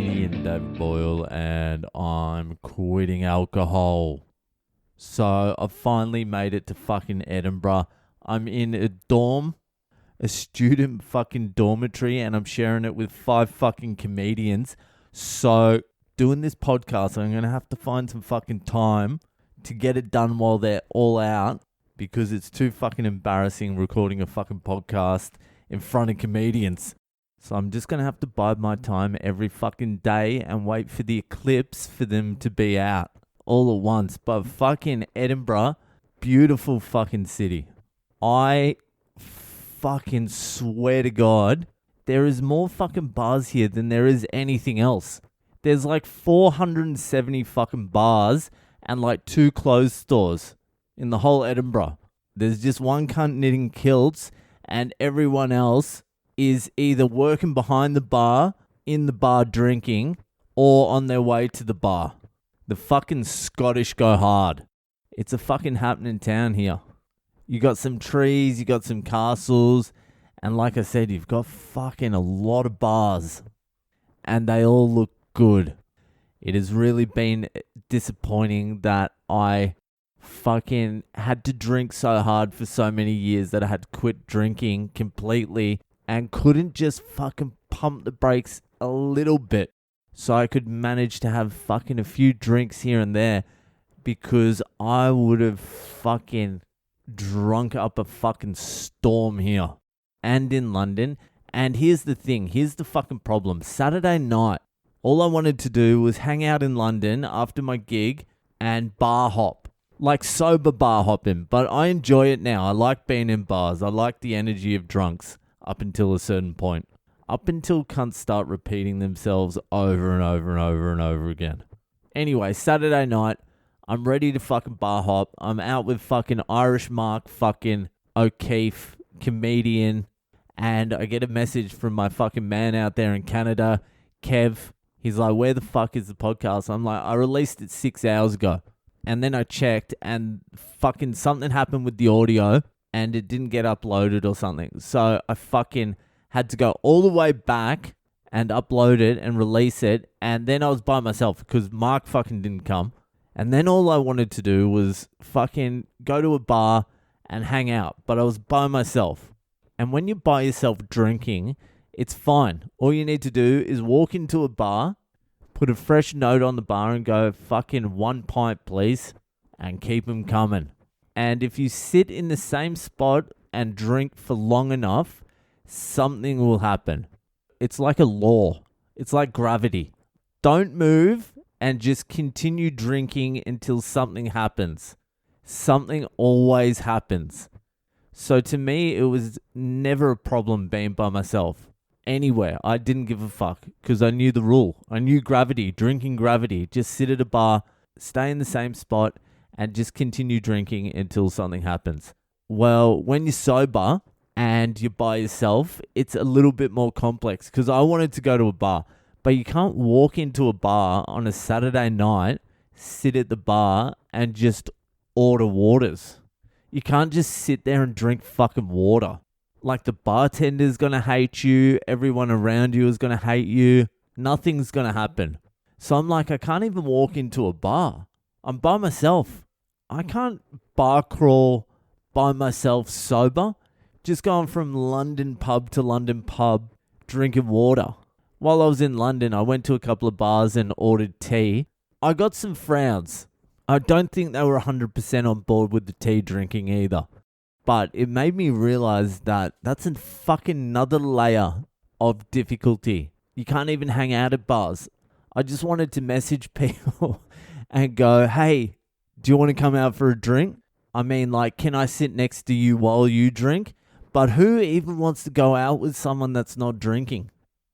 comedian David Boyle, and I'm quitting alcohol. So I've finally made it to fucking Edinburgh. I'm in a dorm, a student fucking dormitory, and I'm sharing it with 5 fucking comedians. So doing this podcast, I'm going to have to find some fucking time to get it done while they're all out, because it's too fucking embarrassing recording a fucking podcast in front of comedians. So I'm just going to have to bide my time every fucking day and wait for the eclipse for them to be out all at once. But fucking Edinburgh, beautiful fucking city. I fucking swear to God, there is more fucking bars here than there is anything else. There's like 470 fucking bars and like 2 clothes stores in the whole Edinburgh. There's just one cunt knitting kilts, and everyone else is either working behind the bar, in the bar drinking, or on their way to the bar. The fucking Scottish go hard. It's a fucking happening town here. You got some trees, you got some castles, and like I said, you've got fucking a lot of bars, and they all look good. It has really been disappointing that I fucking had to drink so hard for so many years that I had to quit drinking completely and couldn't just fucking pump the brakes a little bit so I could manage to have fucking a few drinks here and there, because I would have fucking drunk up a fucking storm here and in London. And here's the thing, here's the fucking problem. Saturday night, all I wanted to do was hang out in London after my gig and bar hop. Like sober bar hopping. But I enjoy it now. I like being in bars. I like the energy of drunks up until a certain point. Up until cunts start repeating themselves over and over and over and over again. Anyway, Saturday night, I'm ready to fucking bar hop. I'm out with fucking Irish Mark fucking O'Keefe, comedian. And I get a message from my fucking man out there in Canada, Kev. He's like, where the fuck is the podcast? I'm like, I released it 6 hours ago. And then I checked and fucking something happened with the audio and it didn't get uploaded or something. So I fucking had to go all the way back and upload it and release it. And then I was by myself because Mark fucking didn't come. And then all I wanted to do was fucking go to a bar and hang out. But I was by myself. And when you're by yourself drinking, it's fine. All you need to do is walk into a bar, put a fresh note on the bar and go, fucking 1 pint, please, and keep them coming. And if you sit in the same spot and drink for long enough, something will happen. It's like a law. It's like gravity. Don't move and just continue drinking until something happens. Something always happens. So to me, it was never a problem being by myself. Anywhere. I didn't give a fuck because I knew the rule. I knew gravity, drinking gravity. Just sit at a bar, stay in the same spot, and just continue drinking until something happens. Well, when you're sober and you're by yourself, it's a little bit more complex because I wanted to go to a bar, but you can't walk into a bar on a Saturday night, sit at the bar, and just order waters. You can't just sit there and drink fucking water. Like, the bartender's going to hate you. Everyone around you is going to hate you. Nothing's going to happen. So I'm like, I can't even walk into a bar. I'm by myself. I can't bar crawl by myself sober. Just going from London pub to London pub, drinking water. While I was in London, I went to a couple of bars and ordered tea. I got some frowns. I don't think they were 100% on board with the tea drinking either. But it made me realize that that's a fucking another layer of difficulty. You can't even hang out at bars. I just wanted to message people and go, hey, do you want to come out for a drink? I mean, like, can I sit next to you while you drink? But who even wants to go out with someone that's not drinking?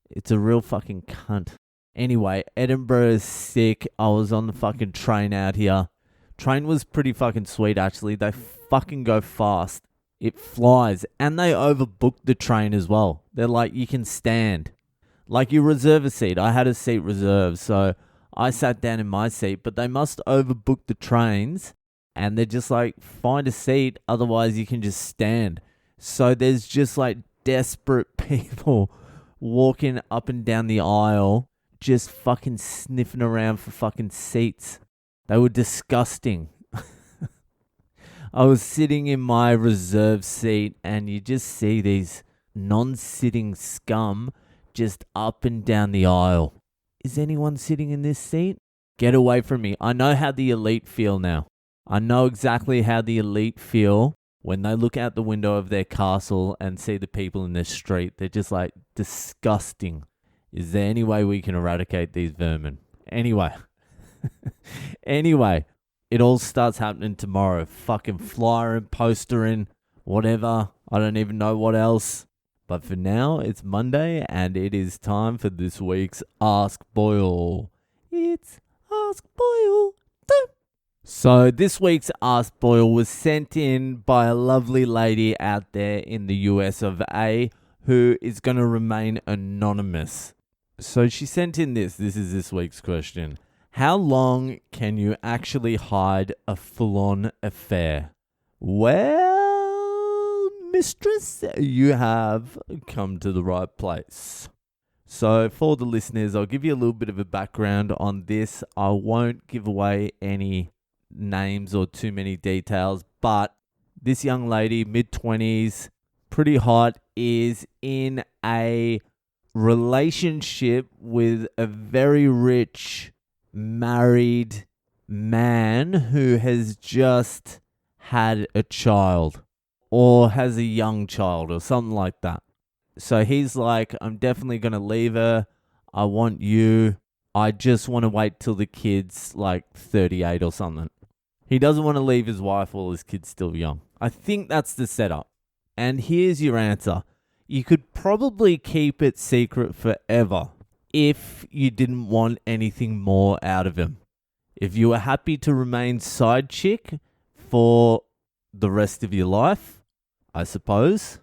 It's a real fucking cunt. Anyway, Edinburgh is sick. I was on the fucking train out here. Train was pretty fucking sweet, actually. They fucking go fast. It flies. And they overbooked the train as well. They're like, you can stand. Like, you reserve a seat. I had a seat reserved, so I sat down in my seat. But they must overbook the trains. And they're just like, find a seat. Otherwise, you can just stand. So there's just like desperate people walking up and down the aisle just fucking sniffing around for fucking seats. They were disgusting. I was sitting in my reserve seat and you just see these non-sitting scum just up and down the aisle. Is anyone sitting in this seat? Get away from me. I know how the elite feel now. I know exactly how the elite feel when they look out the window of their castle and see the people in the street. They're just like, disgusting. Is there any way we can eradicate these vermin? Anyway. It all starts happening tomorrow. Fucking flyering, postering, whatever. I don't even know what else. But for now, it's Monday and it is time for this week's Ask Boyle. It's Ask Boyle. So this week's Ask Boyle was sent in by a lovely lady out there in the US of A who is going to remain anonymous. So she sent in this. This is this week's question. How long can you actually hide a full-on affair? Well, mistress, you have come to the right place. So for the listeners, I'll give you a little bit of a background on this. I won't give away any names or too many details, but this young lady, mid-20s, pretty hot, is in a relationship with a very rich married man who has just had a child or has a young child or something like that. So he's like, I'm definitely going to leave her. I want you. I just want to wait till the kid's like 38 or something. He doesn't want to leave his wife while his kid's still young. I think that's the setup. And here's your answer. You could probably keep it secret forever if you didn't want anything more out of him. If you were happy to remain side chick for the rest of your life, I suppose,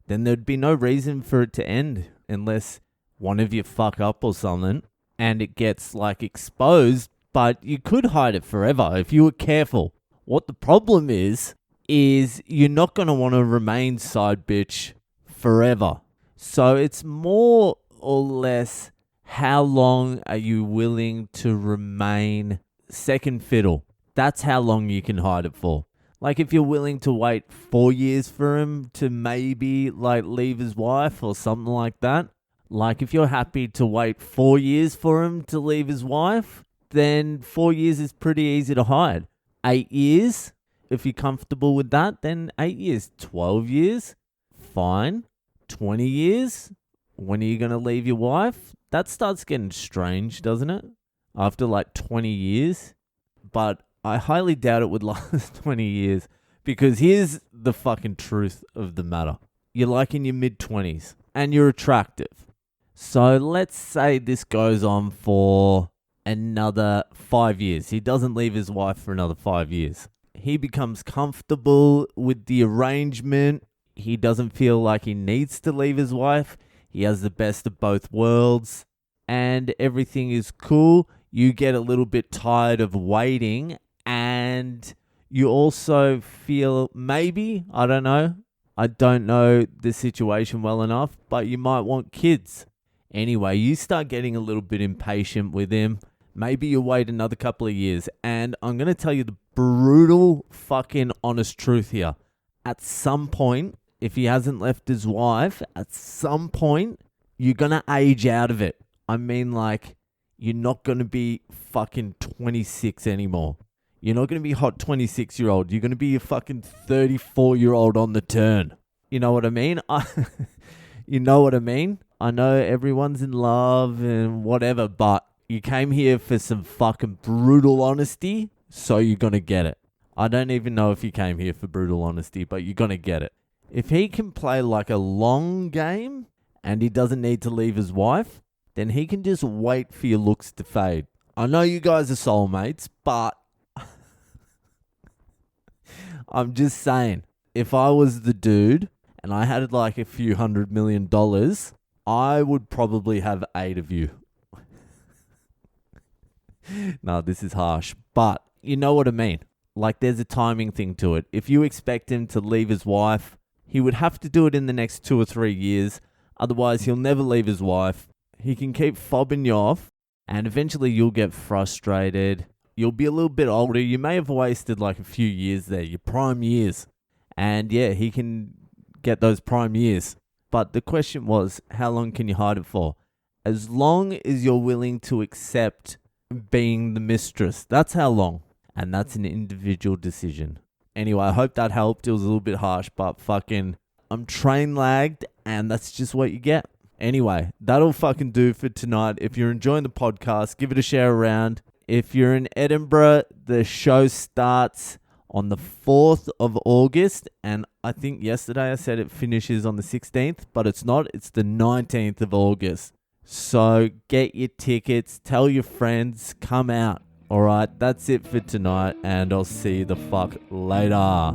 then there'd be no reason for it to end unless one of you fuck up or something and it gets like exposed, but you could hide it forever if you were careful. What the problem is you're not going to want to remain side bitch forever. So it's more or less, how long are you willing to remain second fiddle? That's how long you can hide it for. Like if you're willing to wait 4 years for him to maybe like leave his wife or something like that. Like if you're happy to wait 4 years for him to leave his wife, then 4 years is pretty easy to hide. 8 years, if you're comfortable with that, then 8 years. 12 years, fine. 20 years, when are you going to leave your wife? That starts getting strange, doesn't it? After like 20 years. But I highly doubt it would last 20 years. Because here's the fucking truth of the matter. You're like in your mid-20s and you're attractive. So let's say this goes on for another 5 years. He doesn't leave his wife for another 5 years. He becomes comfortable with the arrangement. He doesn't feel like he needs to leave his wife. He has the best of both worlds and everything is cool. You get a little bit tired of waiting and you also feel maybe, I don't know the situation well enough, but you might want kids. Anyway, you start getting a little bit impatient with him. Maybe you wait another couple of years and I'm going to tell you the brutal fucking honest truth here. At some point, if he hasn't left his wife, at some point, you're going to age out of it. I mean, like, you're not going to be fucking 26 anymore. You're not going to be hot 26-year-old. You're going to be a fucking 34-year-old on the turn. You know what I mean? You know what I mean? I know everyone's in love and whatever, but you came here for some fucking brutal honesty, so you're going to get it. I don't even know if you came here for brutal honesty, but you're going to get it. If he can play like a long game and he doesn't need to leave his wife, then he can just wait for your looks to fade. I know you guys are soulmates, but I'm just saying, if I was the dude and I had like a few $100 million, I would probably have 8 of you. No, this is harsh, but you know what I mean. Like there's a timing thing to it. If you expect him to leave his wife, he would have to do it in the next 2 or 3 years. Otherwise, he'll never leave his wife. He can keep fobbing you off And eventually you'll get frustrated. You'll be a little bit older. You may have wasted like a few years there, your prime years. And yeah, he can get those prime years. But the question was, how long can you hide it for? As long as you're willing to accept being the mistress. That's how long. And that's an individual decision. Anyway, I hope that helped. It was a little bit harsh, but fucking, I'm train lagged, and that's just what you get. Anyway, that'll fucking do for tonight. If you're enjoying the podcast, give it a share around. If you're in Edinburgh, the show starts on the 4th of August. And I think yesterday I said it finishes on the 16th, but it's not. It's the 19th of August. So get your tickets. Tell your friends. Come out. All right, that's it for tonight. And I'll see you the fuck later.